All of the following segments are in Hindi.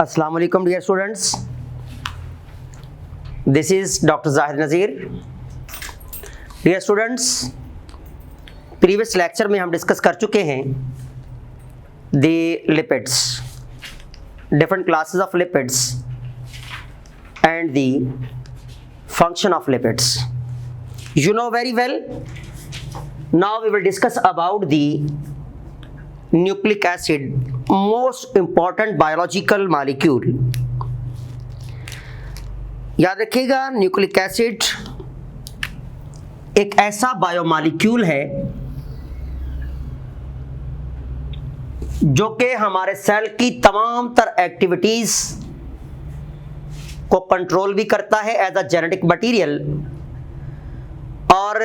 Assalamu alaikum dear students. This is Dr. Zahid Nazir. Dear students, previous lecture में हम डिस्कस कर चुके हैं the lipids, different classes of lipids and the function of lipids. You know very well. Now we will discuss about the nucleic acid, most important biological molecule. याद रखिएगा, न्यूक्लिक एसिड एक ऐसा बायोमॉलिक्यूल है जो कि हमारे सेल की तमाम तर एक्टिविटीज को कंट्रोल भी करता है एज अ जेनेटिक मटीरियल, और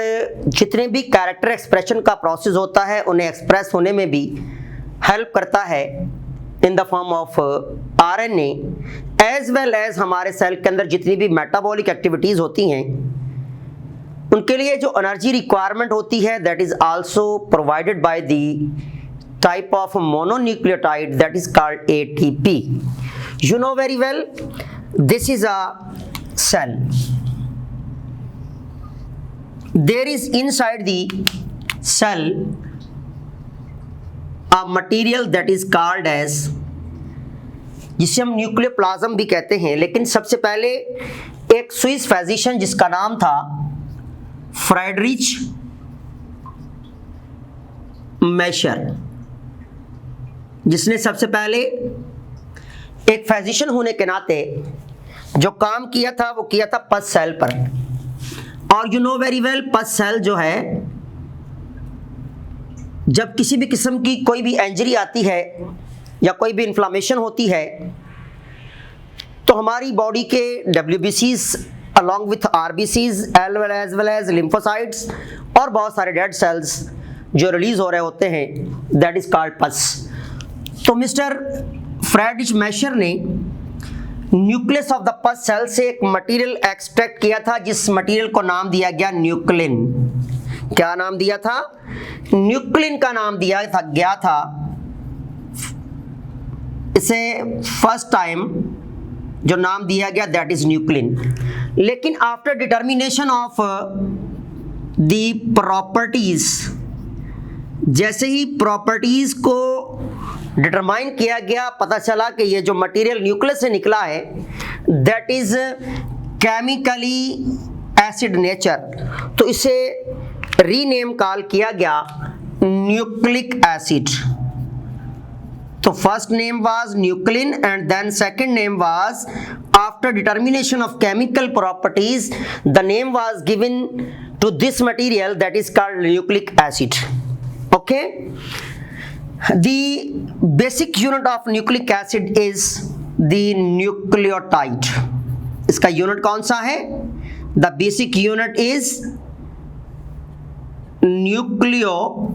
जितने भी कैरेक्टर एक्सप्रेशन का प्रोसेस होता है उन्हें एक्सप्रेस होने में भी हेल्प करता है in the form of RNA, as well as हमारे सेल के अंदर जितनी भी मेटाबॉलिक एक्टिविटीज़ होती हैं उनके लिए जो एनर्जी रिक्वायरमेंट होती है that is also provided by the type of mononucleotide that is called ATP. You know very well, this is a cell. There is inside the cell a material that is called as, जिसे हम न्यूक्लियोप्लाज्म भी कहते हैं, लेकिन सबसे पहले एक स्विस फिजिशियन जिसका नाम था फ्रेडरिच मैशर, जिसने सबसे पहले एक फिजिशियन होने के नाते जो काम किया था वो किया था पस सेल पर. और यू नो वेरी वेल, पस सेल जो है, जब किसी भी किस्म की कोई भी इंजरी आती है या कोई भी इन्फ्लामेशन होती है तो हमारी बॉडी के WBCs along with RBCs as well as lymphocytes और बहुत सारे डेड सेल्स जो रिलीज हो रहे होते हैं दैट इज कॉल्ड पस. तो मिस्टर फ्रेडरिच मैशर ने nucleus of the pus cell से एक मटेरियल एक्सट्रैक्ट किया था जिस मटेरियल को नाम दिया गया न्यूक्लिन. क्या नाम दिया था? न्यूक्लिन का नाम दिया था गया था. इसे फर्स्ट टाइम जो नाम दिया गया दैट इज न्यूक्लिन. लेकिन after determination of the properties, जैसे ही प्रॉपर्टीज को डिटरमाइन किया गया, पता चला कि ये जो मटेरियल न्यूक्लियस से निकला है that is chemically acid nature, तो इसे रीनेम कॉल किया गया न्यूक्लिक एसिड. तो first name was nuclein and then second name was, after determination of chemical properties the name was given to this material that is called nucleic acid. Okay. The basic unit of nucleic acid is the nucleotide. इसका यूनिट कौन सा है? The basic unit is nucleotide.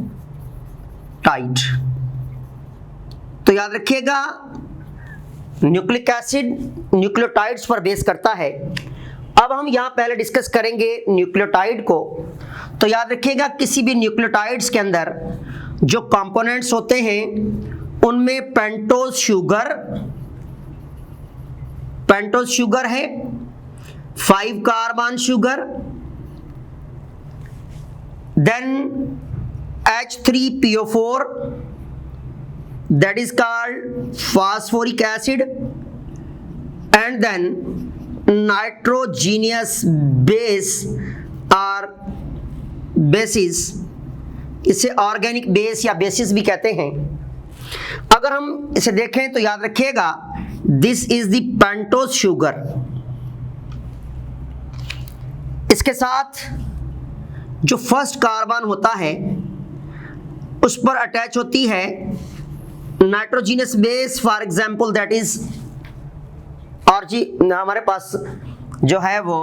तो याद रखिएगा, न्यूक्लिक एसिड न्यूक्लियोटाइड्स पर बेस करता है. अब हम यहाँ पहले डिस्कस करेंगे न्यूक्लियोटाइड को. तो याद रखिएगा, किसी भी न्यूक्लियोटाइड्स के अंदर जो कंपोनेंट्स होते हैं उनमें पेंटोज शुगर है, 5 carbon sugar, then H3PO4 that is called phosphoric acid, and then nitrogenous base or bases, इसे ऑर्गेनिक बेस या बेसिस भी कहते हैं. अगर हम इसे देखें तो याद रखिएगा, this is the pentose sugar. इसके साथ जो फर्स्ट कार्बन होता है उस पर अटैच होती है nitrogenous base, for example that is हमारे पास जो है वो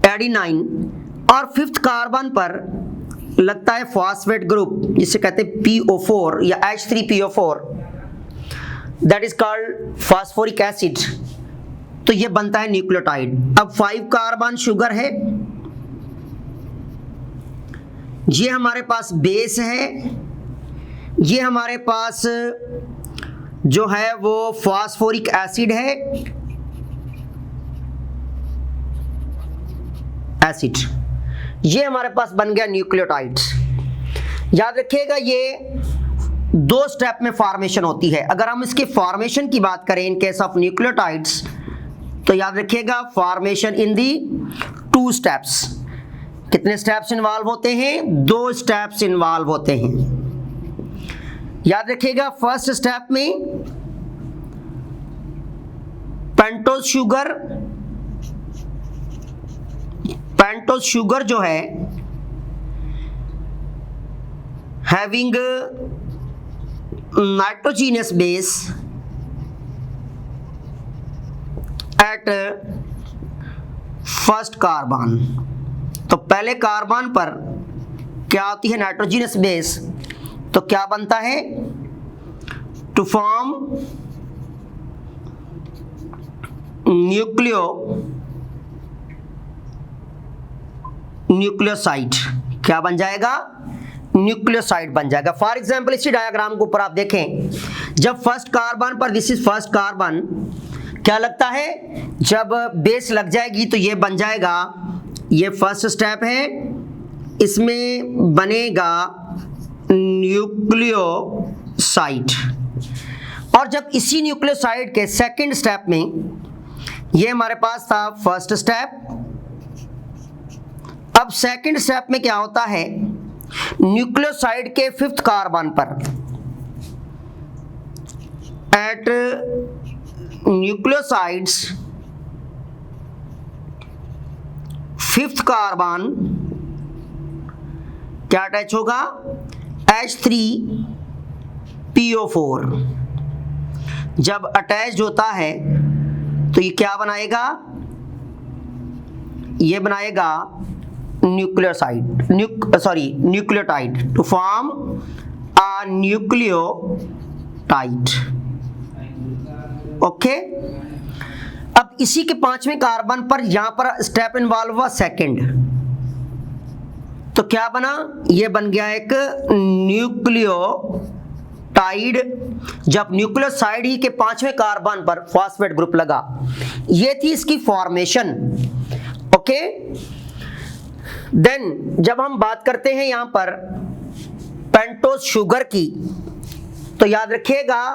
एडिनाइन, और फिफ्थ कार्बन पर लगता है फॉस्फेट ग्रुप जिसे कहते हैं PO4 या H3PO4 that is called phosphoric acid. तो ये बनता है न्यूक्लियोटाइड. अब 5 कार्बन शुगर है, ये हमारे पास बेस है, ये हमारे पास जो है वो फास्फोरिक एसिड है, एसिड। ये हमारे पास बन गया न्यूक्लियोटाइड्स। याद रखिएगा ये 2 स्टेप में फॉर्मेशन होती है। अगर हम इसके फॉर्मेशन की बात करें इन केस ऑफ न्यूक्लियोटाइड्स, तो याद रखिएगा फॉर्मेशन इन दी 2 स्टेप्स। कितने स्टेप्स इन्वॉल्व होते हैं? 2 स्टेप्स इन्वॉल्व होते हैं। याद रखिएगा फर्स्ट स्टेप में पेंटोज शुगर जो है having nitrogenous base at first carbon. तो पहले कार्बन पर क्या होती है? Nitrogenous base. तो क्या बनता है? To form nucleoside. क्या बन जाएगा? न्यूक्लियोसाइड बन जाएगा। फॉर एग्जाम्पल इसी डायग्राम के ऊपर आप देखें, जब फर्स्ट कार्बन पर, दिस इज फर्स्ट कार्बन, क्या लगता है? जब बेस लग जाएगी तो ये बन जाएगा, ये फर्स्ट स्टेप है, इसमें बनेगा न्यूक्लियोसाइड। और जब इसी न्यूक्लियोसाइड के सेकंड स्टेप में, ये हमारे पास था फर्स्ट स्टेप, अब सेकंड स्टेप में क्या होता है? न्यूक्लियोसाइड के 5th कार्बन पर एट न्यूक्लियोसाइड्स 5th कार्बन क्या अटैच होगा? H3PO4। जब अटैच होता है तो ये क्या बनाएगा? ये बनाएगा nucleotide to form a nucleotide. Okay. अब इसी के 5वें कार्बन पर यहां पर स्टेप इन्वॉल्व हुआ सेकंड, तो क्या बना? ये बन गया एक न्यूक्लियोटाइड। जब न्यूक्लियोसाइड ही के 5वें कार्बन पर फॉस्फेट ग्रुप लगा, ये थी इसकी फॉर्मेशन। ओके। देन जब हम बात करते हैं यहां पर पेंटोज शुगर की, तो याद रखिएगा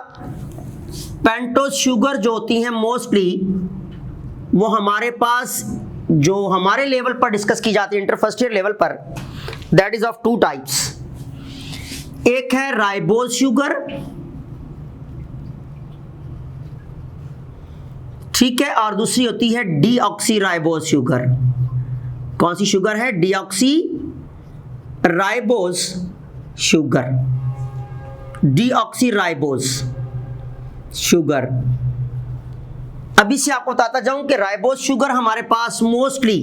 पेंटोज शुगर जो होती हैं मोस्टली वो हमारे पास, जो हमारे लेवल पर डिस्कस की जाती है, इंटर फर्स्ट ईयर लेवल पर, दैट इज ऑफ 2 टाइप्स। एक है राइबोज शुगर, ठीक है, और दूसरी होती है डीऑक्सी राइबोज शुगर। कौन सी शुगर है? Deoxy ribose sugar, deoxy ribose sugar. अभी से आपको बताता जाऊं कि राइबोज शुगर हमारे पास मोस्टली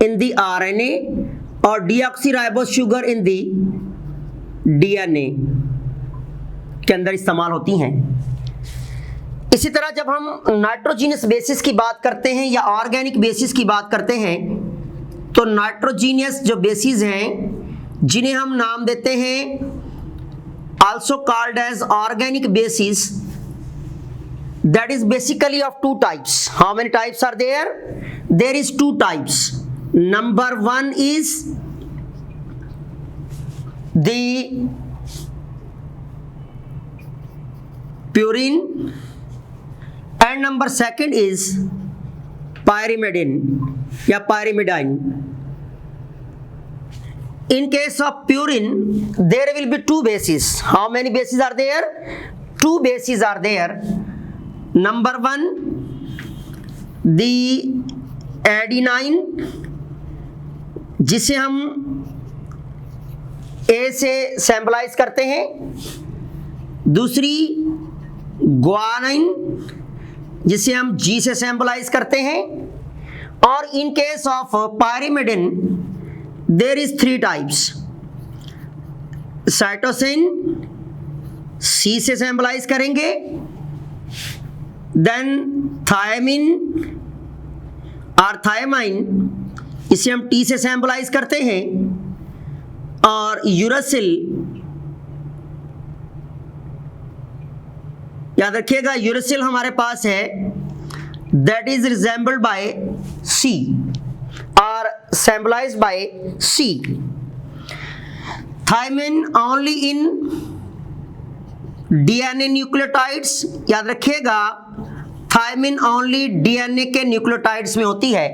इन दी आरएनए और deoxy ribose sugar in the DNA के अंदर इस्तेमाल होती हैं। इसी तरह जब हम नाइट्रोजीनियस बेसिस की बात करते हैं या ऑर्गेनिक बेसिस की बात करते हैं, तो नाइट्रोजीनियस जो बेसिस हैं जिन्हें हम नाम देते हैं also called as organic bases, that is basically of 2 types. How many types are there? There is 2 types. Number 1 is the purine and number 2 is pyrimidine या pyrimidine. In case of purine, there will be 2 bases. How many bases are there? 2 bases are there. Number 1, the adenine, जिसे हम A से सैम्बलाइज करते हैं। दूसरी guanine, जिसे हम G से सैम्बलाइज करते हैं। और in case of pyrimidine, there is 3 types. Cytosine C से सैम्बलाइज करेंगे, देन थायमिन और थायमाइन, इसे हम T से सैम्बलाइज करते हैं, और यूरासिल याद रखिएगा यूरेसिल हमारे पास है that is resembled by C और symbolised by C. Thymine only in DNA nucleotides, याद रखिएगा थायमिन ओनली डीएनए के न्यूक्लियोटाइड्स में होती है।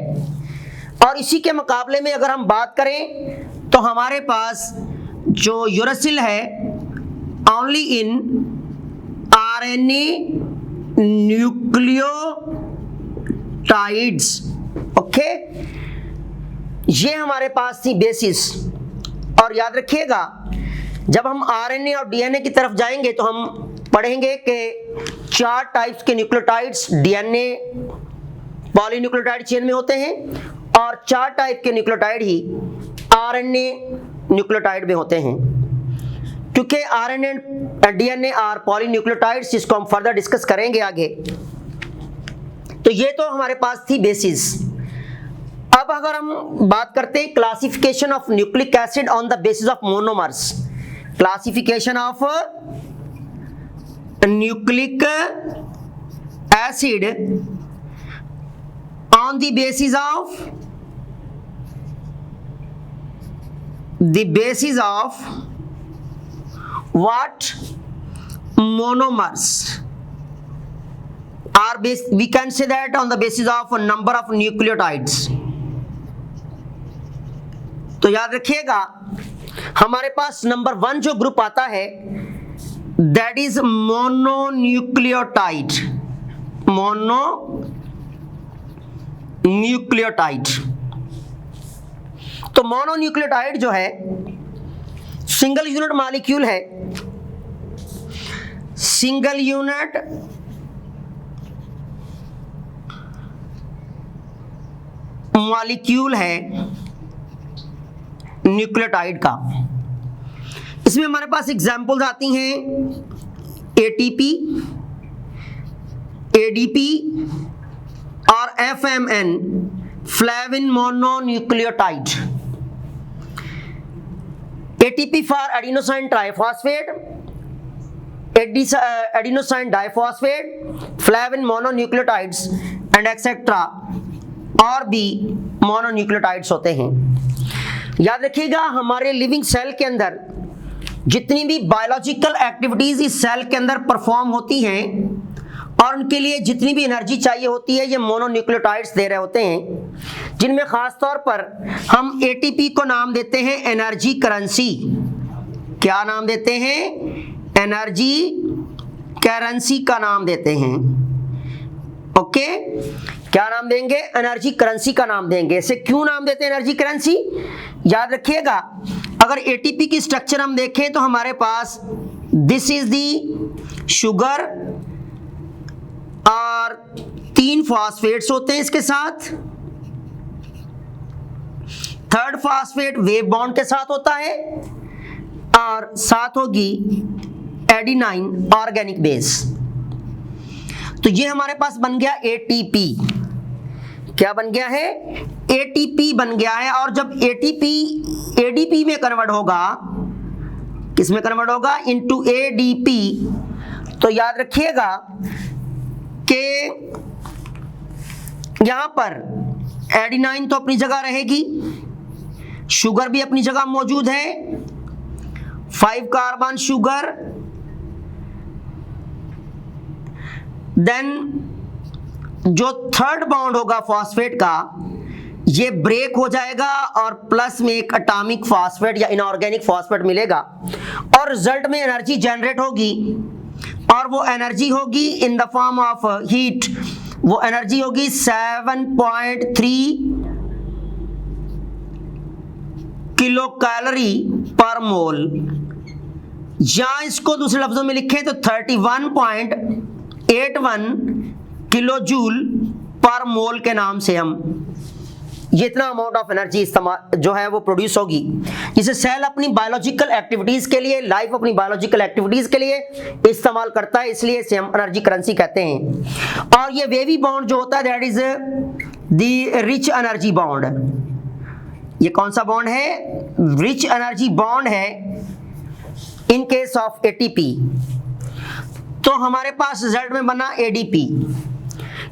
और इसी के मुकाबले में अगर हम बात करें तो हमारे पास जो यूरेसिल है only in RNA nucleotides. Okay, ये हमारे पास थी बेसिस। और याद रखिएगा जब हम आरएनए और डीएनए की तरफ जाएंगे तो हम पढ़ेंगे कि 4 टाइप्स के न्यूक्लियोटाइड्स डीएनए पॉलीन्यूक्लियोटाइड चेन में होते हैं और 4 टाइप के न्यूक्लियोटाइड ही आरएनए न्यूक्लियोटाइड में होते हैं। क्योंकि आरएनए डीएनए आर पॉलीन्यूक्लियोटाइड्स, जिसको हम फर्दर डिस्कस करेंगे आगे। तो ये तो हमारे पास थी बेसिस। अब अगर हम बात करते हैं classification of nucleic acid on the basis of monomers, classification of nucleic acid on the basis of what monomers are based, we can say that on the basis of a number of nucleotides। तो याद रखिएगा हमारे पास नंबर 1 जो ग्रुप आता है दैट इज मोनोन्यूक्लियोटाइड। मोनोन्यूक्लियोटाइड, तो मोनोन्यूक्लियोटाइड जो है सिंगल यूनिट मॉलिक्यूल है, सिंगल यूनिट मॉलिक्यूल है न्यूक्लियोटाइड का। इसमें हमारे पास एग्जाम्पल्स आती हैं एटीपी, एडीपी और एफएमएन, flavin mononucleotide. ATP for adenosine triphosphate, adenosine diphosphate, flavin mononucleotides and etc. और भी मोनोन्यूक्लियोटाइड्स होते हैं। याद रखिएगा हमारे लिविंग सेल के अंदर जितनी भी बायोलॉजिकल एक्टिविटीज इस सेल के अंदर परफॉर्म होती हैं और उनके लिए जितनी भी एनर्जी चाहिए होती है ये मोनोन्यूक्लियोटाइड्स दे रहे होते हैं, जिनमें खास तौर पर हम एटीपी को नाम देते हैं एनर्जी करेंसी। क्या नाम देते हैं? एनर्जी करेंसी का नाम देते हैं। ओके, क्या नाम देंगे? एनर्जी करेंसी का नाम देंगे। इसे क्यों नाम देते हैं एनर्जी करेंसी? याद रखिएगा अगर एटीपी की स्ट्रक्चर हम देखें तो हमारे पास दिस इज दी शुगर और 3 फॉस्फेट्स होते हैं इसके साथ। 3rd फॉस्फेट वेव बॉन्ड के साथ होता है और साथ होगी एडिनाइन ऑर्गेनिक बेस। तो ये हमारे पास बन गया एटीपी। क्या बन गया है? एटीपी बन गया है। और जब एटीपी एडीपी में कन्वर्ट होगा, किस में कन्वर्ट होगा? Into ADP. तो याद रखिएगा कि यहां पर एडिनाइन तो अपनी जगह रहेगी, शुगर भी अपनी जगह मौजूद है, 5 कार्बन शुगर, देन जो 3rd बॉन्ड होगा फॉस्फेट का ये ब्रेक हो जाएगा और प्लस में एक एटॉमिक फॉस्फेट या इनऑर्गेनिक फॉस्फेट मिलेगा और रिजल्ट में एनर्जी जनरेट होगी और वो एनर्जी होगी इन द फॉर्म ऑफ हीट। वो एनर्जी होगी 7.3 किलो कैलोरी पर मोल, या इसको दूसरे लफ्जों में लिखें तो 31.81 किलो जूल पर मोल के नाम से हम ये इतना अमाउंट ऑफ एनर्जी इस्तेमाल जो है वो प्रोड्यूस होगी, जिसे सेल अपनी बायोलॉजिकल एक्टिविटीज के लिए, लाइफ अपनी बायोलॉजिकल एक्टिविटीज के लिए इस्तेमाल करता है, इसलिए इसे हम एनर्जी करेंसी कहते हैं। और ये वेवी बॉन्ड जो होता है that is the rich energy bond. ये कौन सा बॉन्ड है? रिच एनर्जी बॉन्ड है इन केस ऑफ एटीपी। तो हमारे पास रिजल्ट में बना एडीपी।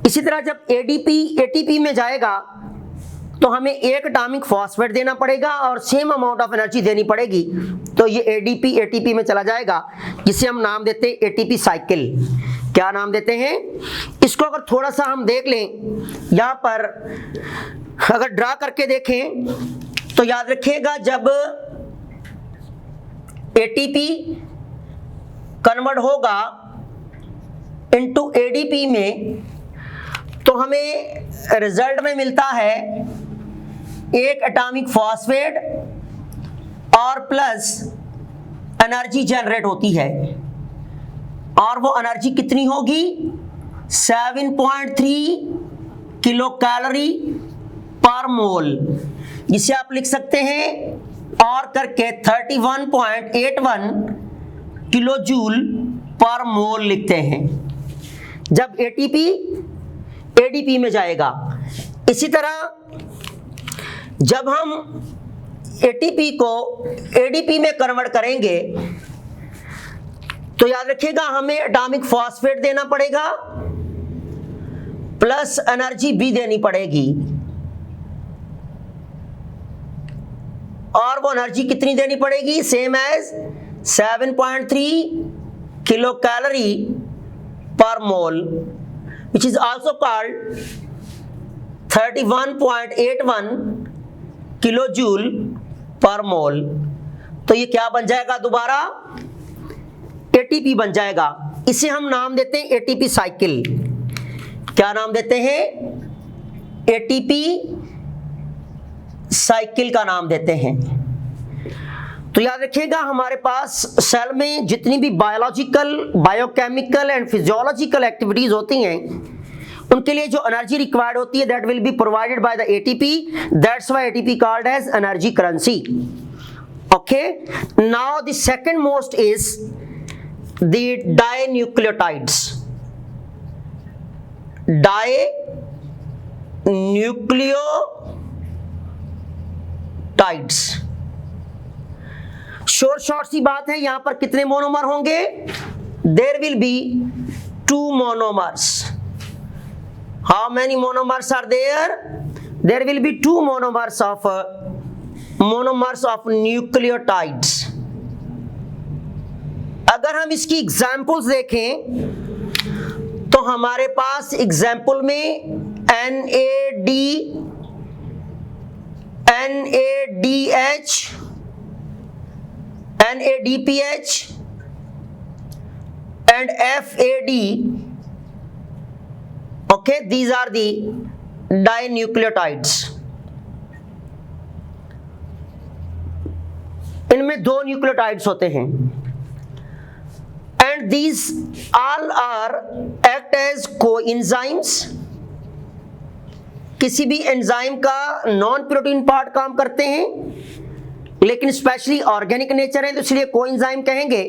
इसी तरह जब एडीपी एटीपी में जाएगा तो हमें एक एटॉमिक फॉस्फेट देना पड़ेगा और सेम अमाउंट ऑफ एनर्जी देनी पड़ेगी, तो ये एडीपी एटीपी में चला जाएगा, जिसे हम नाम देते हैं एटीपी साइकिल। क्या नाम देते हैं इसको? अगर थोड़ा सा हम देख लें यहाँ पर, अगर ड्रा करके देखें तो याद रखिएगा, जब एटीपी कन्वर्ट होगा इनटू एडीपी में तो हमें रिजल्ट में मिलता है एक एटॉमिक फॉस्फेट और प्लस एनर्जी जनरेट होती है, और वो एनर्जी कितनी होगी? 7.3 किलो कैलोरी पर मोल, जिसे आप लिख सकते हैं और करके 31.81 किलो जूल पर मोल लिखते हैं जब एटीपी एडीपी में जाएगा। इसी तरह जब हम एटीपी को एडीपी में कन्वर्ट करेंगे तो याद रखिएगा हमें एटॉमिक फॉस्फेट देना पड़ेगा प्लस एनर्जी भी देनी पड़ेगी, और वो एनर्जी कितनी देनी पड़ेगी? सेम एज 7.3 किलो कैलोरी पर मोल, which is also called 31.81 kilojoule पर मोल। तो ये क्या बन जाएगा? दोबारा एटीपी बन जाएगा। इसे हम नाम देते हैं एटीपी साइकिल। क्या नाम देते हैं? एटीपी साइकिल का नाम देते हैं। तो याद रखिएगा हमारे पास सेल में जितनी भी biological, biochemical and physiological activities होती हैं उनके लिए जो एनर्जी रिक्वायर्ड होती है that will be provided by the ATP, that's why ATP called as energy currency. Okay, now the second most is the dinucleotides. Dinucleotides, short सी बात है, यहां पर कितने मोनोमर होंगे? There will be 2 monomers. How many monomers are there? There will be 2 monomers of nucleotides. अगर हम इसकी एग्जांपल्स देखें तो हमारे पास एग्जांपल में NADH, NADPH and FAD, okay, these are the dinucleotides. इनमें 2 न्यूक्लियोटाइड्स होते हैं and these all are act as coenzymes। किसी भी एंजाइम का नॉन प्रोटीन पार्ट काम करते हैं, लेकिन स्पेशली ऑर्गेनिक नेचर है तो इसलिए कोएंजाइम कहेंगे।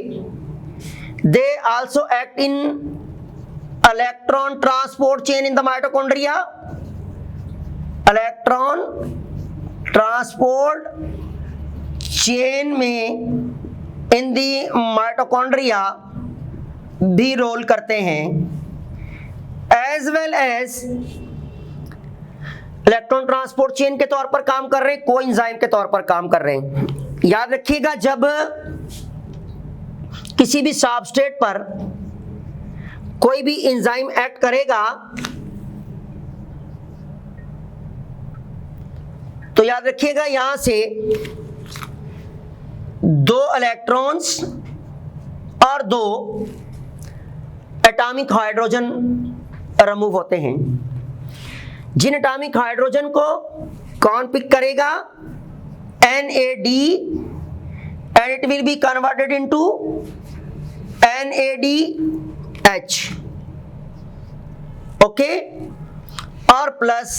They also act in electron transport chain in the mitochondria. Electron transport chain में इन द माइटोकॉन्ड्रिया भी रोल करते हैं, as well as electron transport chain के तौर पर काम कर रहे हैं, कोएंजाइम के तौर पर काम कर रहे हैं। याद रखिएगा जब किसी भी सबस्ट्रेट पर कोई भी एंजाइम एक्ट करेगा तो याद रखिएगा यहां से 2 इलेक्ट्रॉन्स और 2 एटॉमिक हाइड्रोजन रिमूव होते हैं। जिन एटॉमिक हाइड्रोजन को कौन पिक करेगा? NAD, and it will be converted into NADH, okay, और प्लस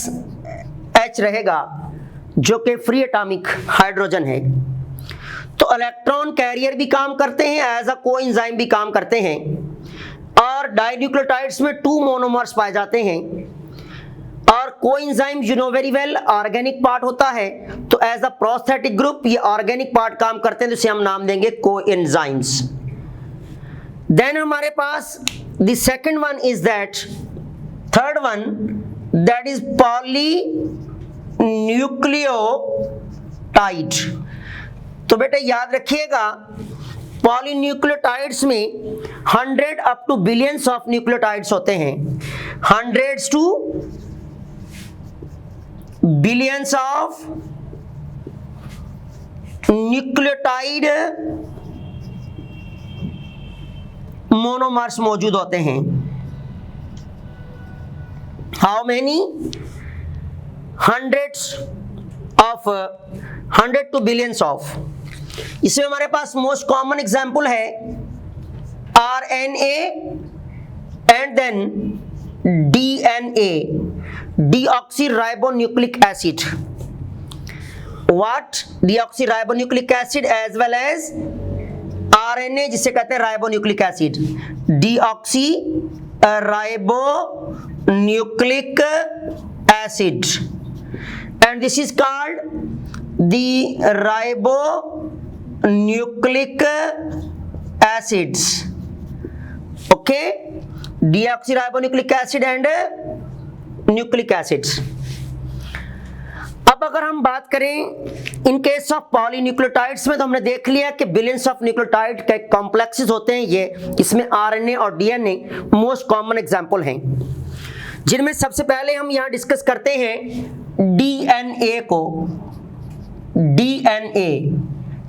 H रहेगा जो कि फ्री एटॉमिक हाइड्रोजन है। तो इलेक्ट्रॉन कैरियर भी काम करते हैं, एज अ कोएंजाइम भी काम करते हैं, और डाइन्यूक्लियोटाइड्स में 2 मोनोमर्स पाए जाते हैं। और coenzyme you know very well organic part होता है, तो एज अ प्रोस्थेटिक ग्रुप ये ऑर्गेनिक पार्ट काम करते हैं, तो इसे हम नाम देंगे कोएंजाइम्स। देन हमारे पास the second one is that, third one that is polynucleotide. तो बेटा याद रखिएगा, पॉलीन्यूक्लियोटाइड्स में 100 up to billions of nucleotides होते हैं, 100 to billions of nucleotide monomers मौजूद होते हैं। How many? Hundreds of 100 to billions of. इसमें हमारे पास मोस्ट कॉमन एग्जाम्पल है RNA and then DNA, deoxyribonucleic acid. What? Deoxyribonucleic acid as well as RNA, जिसे कहते हैं ribonucleic acid, deoxyribonucleic acid, and this is called the ribonucleic acids. Okay, deoxyribonucleic acid and nucleic acids. अब अगर हम बात करें इन केस ऑफ पॉलीन्यूक्लियोटाइड्स में, तो हमने देख लिया कि बिलियंस ऑफ न्यूक्लियोटाइड के कॉम्प्लेक्सेस होते हैं ये, इसमें आरएनए और डीएनए मोस्ट कॉमन एग्जांपल हैं, जिनमें सबसे पहले हम यहां डिस्कस करते हैं डीएनए को। डीएनए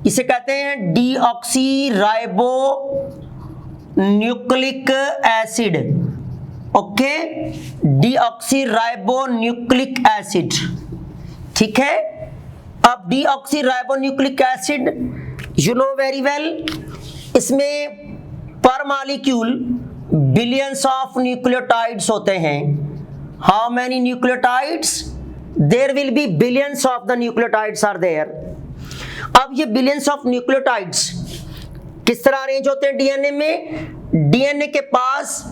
इसे कहते हैं deoxyribo nucleic acid. Okay, deoxyribonucleic acid, ठीक है। अब deoxyribonucleic acid you know very well, इसमें per molecule billions of nucleotides होते हैं। How many nucleotides? There will be billions of the nucleotides are there. अब ये बिलियंस ऑफ न्यूक्लियोटाइड्स किस तरह अरेंज होते हैं डीएनए में? डीएनए के पास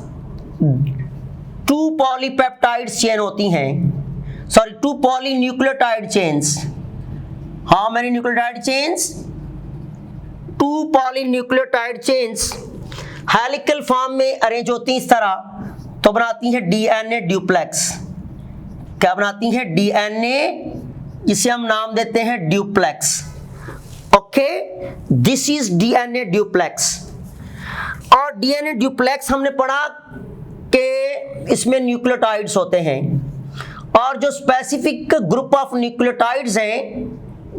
2 पॉलीपेप्टाइड चेन होती हैं, sorry 2 polynucleotide chains. How many nucleotide chains? 2 polynucleotide chains helical form में अरेंज होती हैं इस तरह, तो बनाती हैं डीएनए ड्यूप्लेक्स। क्या बनाती हैं? डीएनए, जिसे हम नाम देते हैं duplex. Okay, this is DNA duplex. और डीएनए ड्यूप्लेक्स हमने पढ़ा कि इसमें न्यूक्लियोटाइड्स होते हैं, और जो स्पेसिफिक ग्रुप ऑफ न्यूक्लियोटाइड्स हैं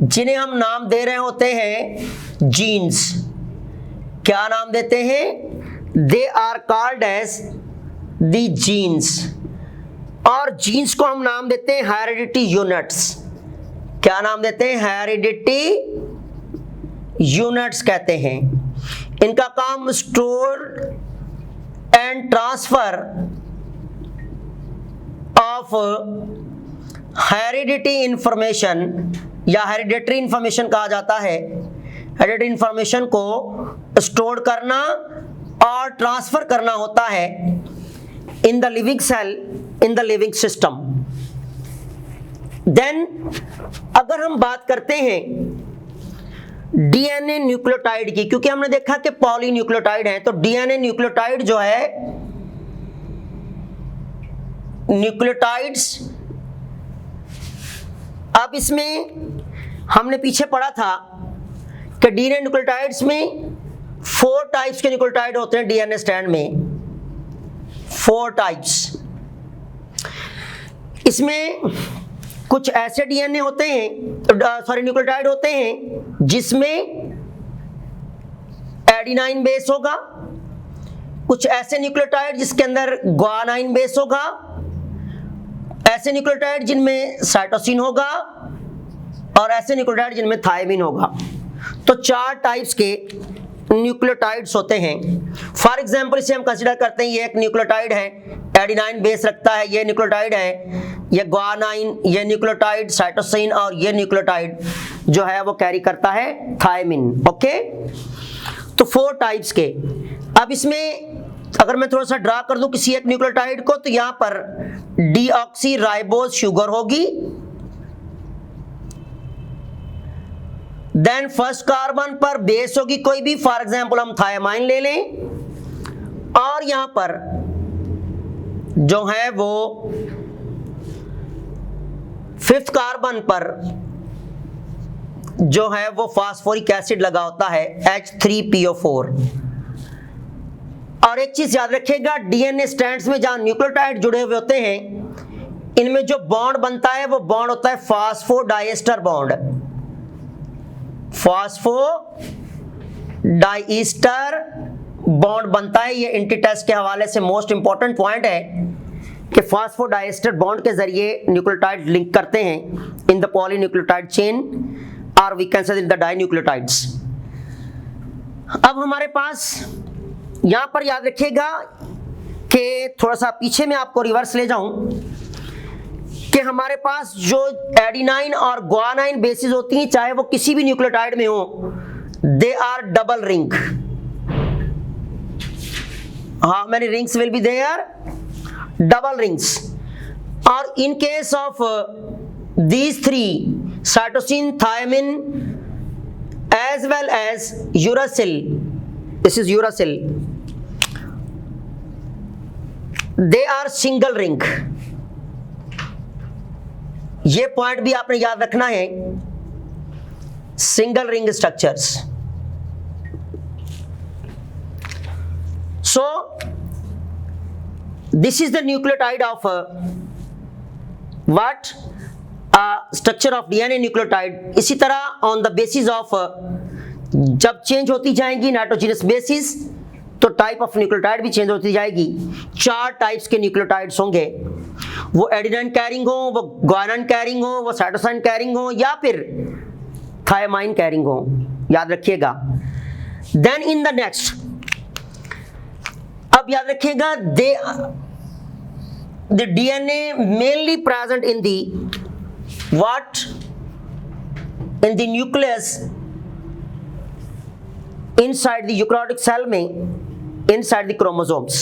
जिन्हें हम नाम दे रहे होते हैं जीन्स। क्या नाम देते हैं? They are called as the genes. और जीन्स को हम नाम देते हैं हेरिडिटी यूनिट्स। क्या नाम देते हैं? हेरिडिटी यूनिट्स कहते हैं। इनका काम store and transfer of heredity information या हेरिडिटरी इंफॉर्मेशन कहा जाता है। हेरिडिटरी इंफॉर्मेशन को स्टोर करना और ट्रांसफर करना होता है in the living cell, in the living system. Then अगर हम बात करते हैं डीएनए न्यूक्लियोटाइड की, क्योंकि हमने देखा कि पॉलीन्यूक्लियोटाइड है, तो डीएनए न्यूक्लियोटाइड जो है, न्यूक्लियोटाइड्स, अब इसमें हमने पीछे पढ़ा था कि डीएनए न्यूक्लियोटाइड्स में 4 टाइप्स के न्यूक्लियोटाइड होते हैं डीएनए स्ट्रैंड में, 4 टाइप्स। इसमें कुछ ऐसे डीएनए होते हैं, सॉरी न्यूक्लियोटाइड होते हैं जिसमें एडिनाइन बेस होगा, कुछ ऐसे न्यूक्लियोटाइड जिसके अंदर ग्वानाइन बेस होगा, ऐसे न्यूक्लियोटाइड जिनमें साइटोसिन होगा, और ऐसे न्यूक्लियोटाइड जिनमें थायमिन होगा। तो 4 टाइप्स के न्यूक्लियोटाइड्स होते हैं। फॉर एग्जांपल इसे हम कंसीडर करते हैं, ये एक न्यूक्लियोटाइड है, एडिनाइन बेस रखता है, ये न्यूक्लियोटाइड है, ये ग्वानाइन, ये न्यूक्लियोटाइड साइटोसिन, और ये न्यूक्लियोटाइड जो है वो कैरी करता है थायमिन। ओके, तो 4 टाइप्स के। अब इसमें अगर मैं थोड़ा सा ड्रा कर दूं किसी एक न्यूक्लियोटाइड को, तो यहां पर डीऑक्सीराइबोज शुगर होगी, देन फर्स्ट कार्बन पर बेस होगी कोई भी, फॉर एग्जांपल हम थायमाइन ले लें, और यहां पर जो है वो 5th कार्बन पर जो है वो फास्फोरिक एसिड लगा होता है H3PO4। और एक चीज याद रखिएगा, डीएनए स्ट्रैंड्स में जहां न्यूक्लियोटाइड जुड़े हुए होते हैं, इनमें जो बॉन्ड बनता है वो बॉन्ड होता है फास्फोडाइएस्टर बॉन्ड। फास्फोडाइएस्टर बॉन्ड बनता है। ये इंटी टेस्ट के हवाले से मोस्ट इंपॉर्टेंट पॉइंट है कि फास्फोडाइएस्टर बॉन्ड के जरिए न्यूक्लियोटाइड लिंक करते हैं इन द पॉलीन्यूक्लियोटाइड चेन, और we can say in the डाइन्यूक्लियोटाइड्स। अब हमारे पास यहां पर याद रखिएगा कि थोड़ा सा पीछे में आपको रिवर्स ले जाऊं कि हमारे पास जो एडिनाइन और ग्वानाइन बेसिस होती हैं, चाहे वो किसी भी न्यूक्लियोटाइड में हो, they are double ring. How many rings will be there? Double rings. और in case of these three, cytosine, thiamine, as well as uracil, this is uracil, they are single ring। ये पॉइंट भी आपने याद रखना है, single ring structures. So this is the nucleotide of what? Structure of DNA nucleotide. इसी तरह ऑन द बेसिस ऑफ जब चेंज होती जाएंगी नाइट्रोजनस बेसिस, तो टाइप ऑफ न्यूक्लियोटाइड भी चेंज होती जाएगी। 4 टाइप्स के न्यूक्लियोटाइड्स होंगे, वो एडिनाइन कैरिंग हो, वो ग्वानाइन कैरिंग हो, वो साइटोसिन कैरिंग हो, या फिर थायमाइन कैरिंग हो। याद रखिएगा। देन इन द नेक्स्ट, अब याद रखिएगा, the DNA mainly present in the what? In the nucleus inside the eukaryotic cell में inside the chromosomes।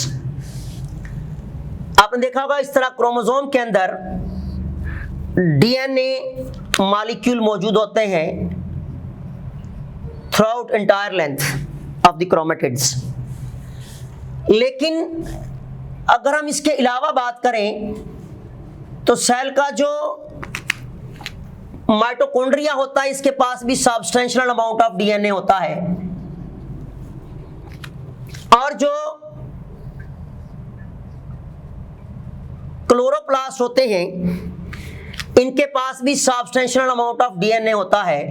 आपने देखा होगा इस तरह क्रोमोसोम के अंदर डीएनए मॉलिक्यूल मौजूद होते हैं throughout entire length of the chromatids. लेकिन अगर हम इसके अलावा बात करें तो सेल का जो माइटोकॉन्ड्रिया होता है, इसके पास भी सब्सटेंशियल अमाउंट ऑफ डीएनए होता है। और जो क्लोरोप्लास्ट होते हैं, इनके पास भी सब्सटेंशियल अमाउंट ऑफ डीएनए होता है।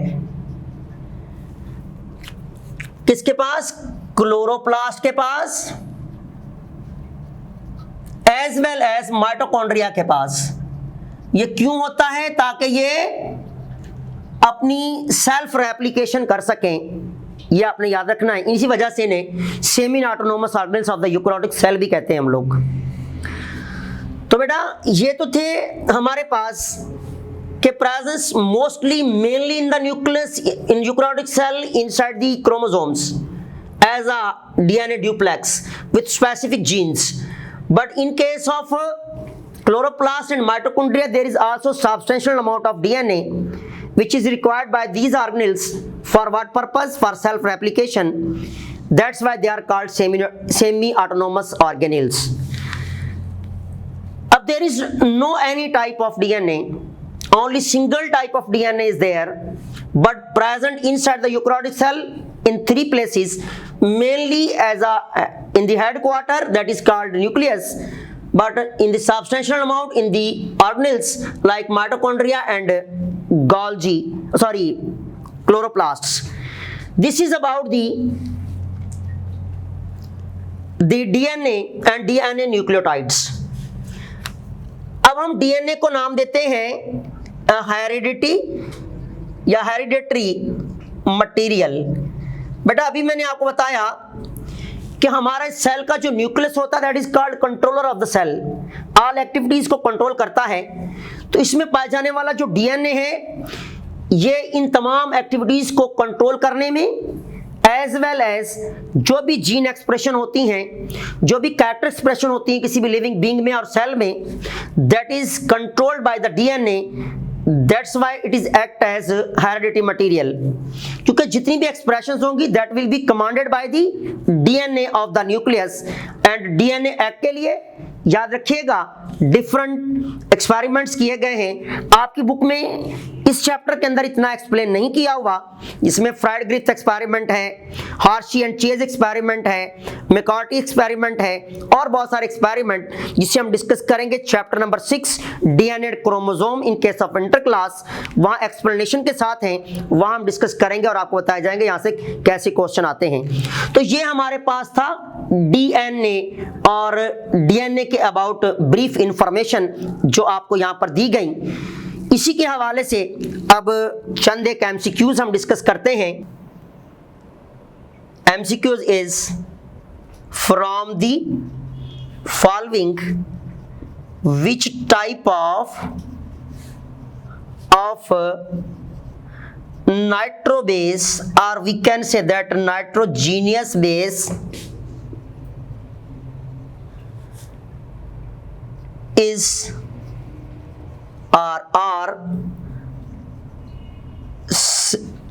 किसके पास? क्लोरोप्लास्ट के पास, एज वेल एज माइटोकॉन्ड्रिया के पास। ये क्यों होता है? ताकि ये अपनी सेल्फ रेप्लिकेशन कर सकें। ये आपने याद रखना है। इसी वजह से इन्हें semi autonomous organelles of the eukaryotic cell भी कहते हैं हम लोग। तो बेटा ये तो थे हमारे पास के presence mostly mainly in the nucleus in eukaryotic cell inside the chromosomes as a DNA duplex with specific genes. But in case of chloroplast and mitochondria, there is also substantial amount of DNA which is required by these organelles for what purpose? For self-replication. That's why they are called semi-autonomous organelles. There is no any type of DNA, only single type of DNA is there, but present inside the eukaryotic cell in 3 places, mainly as in the headquarter, that is called nucleus, but in the substantial amount in the organelles like mitochondria and chloroplasts. This is about the DNA and DNA nucleotides. अब हम डीएनए को नाम देते हैं हेरिडिटरी मटेरियल। बेटा अभी मैंने आपको बताया कि हमारा सेल का जो न्यूक्लियस होता है that is called controller of the cell, all activities को कंट्रोल करता है। तो इसमें पाया जाने वाला जो डीएनए है ये इन तमाम एक्टिविटीज को कंट्रोल करने में एज वेल एज जो भी जीन एक्सप्रेशन होती हैं, जो भी कैरेक्टर एक्सप्रेशन होती हैं किसी भी लिविंग बीइंग में और सेल में, that is controlled by the DNA that's why it is act as heredity material, क्योंकि जितनी भी एक्सप्रेशंस होंगी that will be commanded by the DNA of the nucleus. And DNA act के लिए याद रखिएगा डिफरेंट एक्सपेरिमेंट्स किए गए हैं। आपकी बुक में इस चैप्टर के अंदर इतना एक्सप्लेन नहीं किया हुआ, जिसमें फ्राइड ग्रिफ्थ एक्सपेरिमेंट है, हार्शी एंड चेज एक्सपेरिमेंट है, मैकॉर्टी एक्सपेरिमेंट है और बहुत सारे एक्सपेरिमेंट जिसे हम डिस्कस करेंगे chapter number 6 DNA chromosome in case of inter class. वहां एक्सप्लेनेशन के साथ हैं, वहां हम डिस्कस करेंगे और आपको बताए जाएंगे यहां से कैसे क्वेश्चन आते हैं। तो ये हमारे पास था डीएनए और डीएनए के अबाउट ब्रीफ इंफॉर्मेशन जो आपको यहां पर दी गई। इसी के हवाले से अब चंद एक एमसीक्यूज हम डिस्कस करते हैं। MCQs is from the following which type of nitro base, or we can say that nitrogenous base is or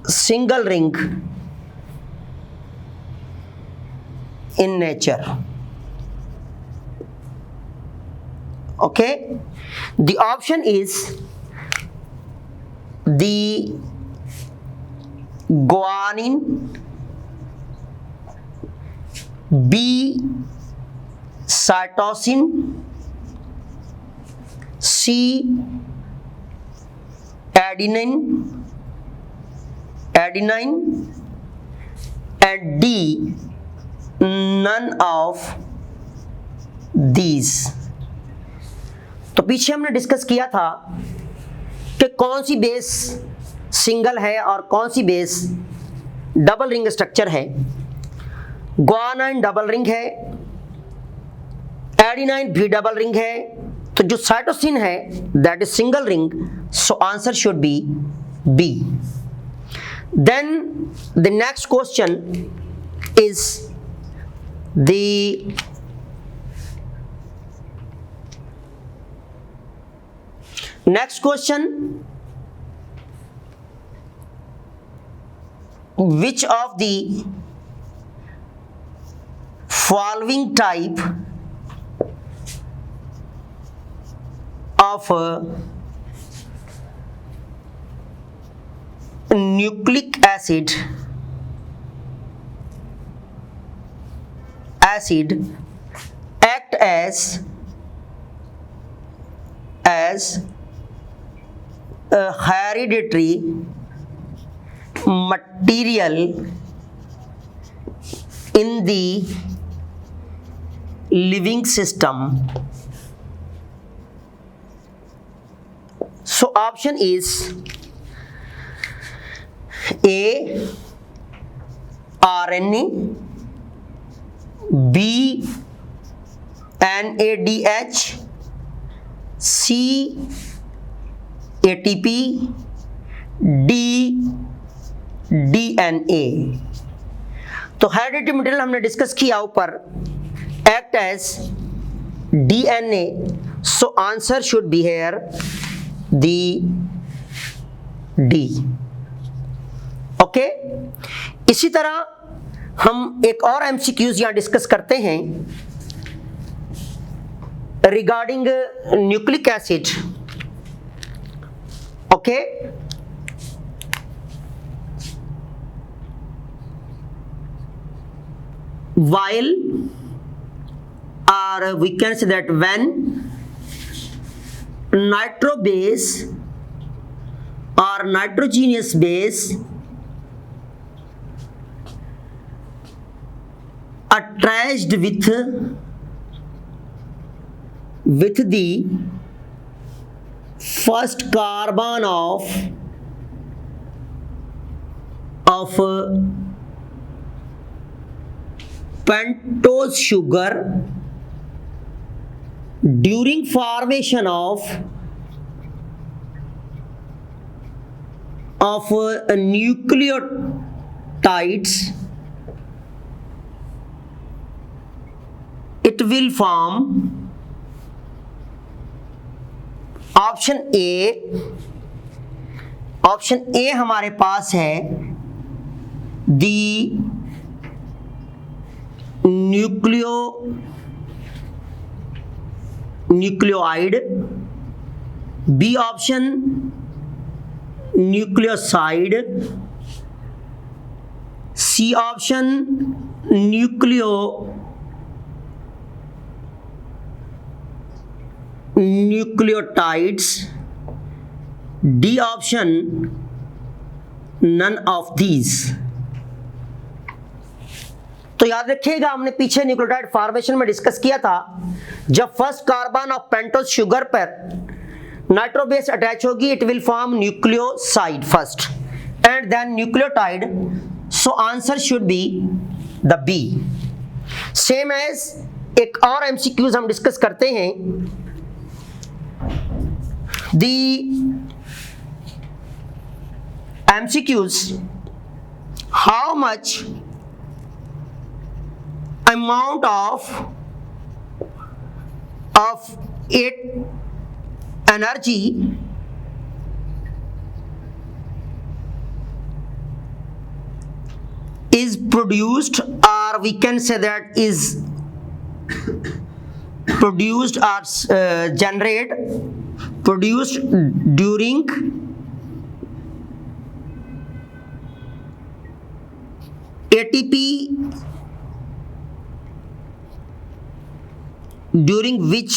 single ring in nature. Okay, the option is the guanine, B cytosine, C adenine, and D none of these। तो पीछे हमने डिस्कस किया था कि कौन सी बेस सिंगल है और कौन सी बेस डबल रिंग स्ट्रक्चर है। गुआनाइन डबल रिंग है, एडेनाइन भी डबल रिंग है, तो जो साइटोसिन है that is single ring, so answer should be B. Then the next question is the next question, which of the following type of nucleic acid act as a hereditary material in the living system? So option is A RNA, B NADH, C ATP, D DNA। तो हेरिडिटी मटेरियल हमने डिस्कस किया ऊपर, act as DNA, so answer should be here the D। Okay, इसी तरह हम एक और एमसीक्यूज यहां डिस्कस करते हैं regarding nucleic acid. Okay, while or we can say that when nitro base or nitrogenous base attached with the first carbon of pentose sugar during formation of nucleotides, it will form option A option A हमारे पास है the nucleoid, B option nucleoside, C option nucleotides, D option none of these. तो याद रखिएगा, हमने पीछे न्यूक्लियोटाइड फॉर्मेशन में डिस्कस किया था, जब first carbon of pentose sugar पर नाइट्रोबेस अटैच होगी it will form nucleoside first and then nucleotide, so answer should be the B. Same as एक और एमसीक्यूज हम डिस्कस करते हैं, दी MCQs, how much amount of it energy is produced, or we can say that is produced or produced during ATP, during which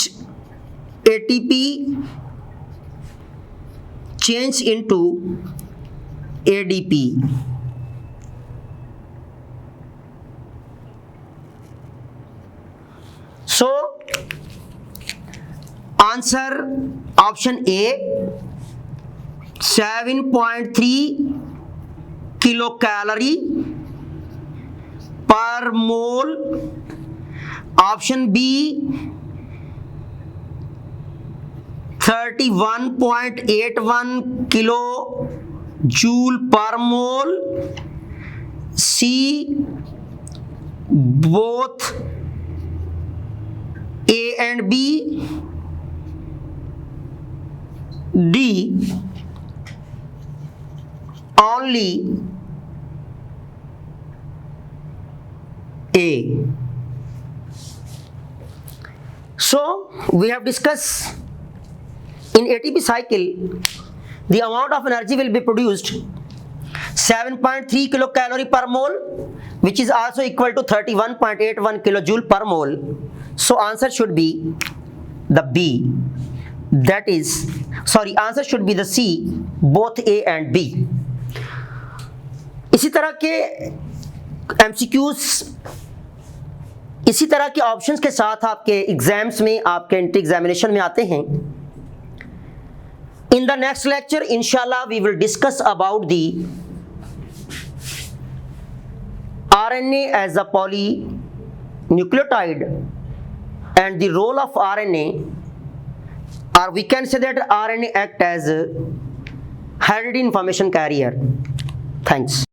ATP change into ADP. So answer option A, 7.3 kilocalorie per mole, option B 31.81 kilojoule per mole, C both A and B, D only A. So we have discussed in ATP cycle the amount of energy will be produced 7.3 kilocalorie per mole, which is also equal to 31.81 kilojoule per mole. So answer should be the B, that is, sorry, answer should be the C, both A and B. इसी तरह के MCQs, इसी तरह के ऑप्शंस के साथ आपके एग्जाम्स में, आपके एंट्री एग्जामिनेशन में आते हैं। In the next lecture, inshallah, we will discuss about the RNA as a polynucleotide and the role of RNA, or we can say that RNA act as a hereditary information carrier. Thanks.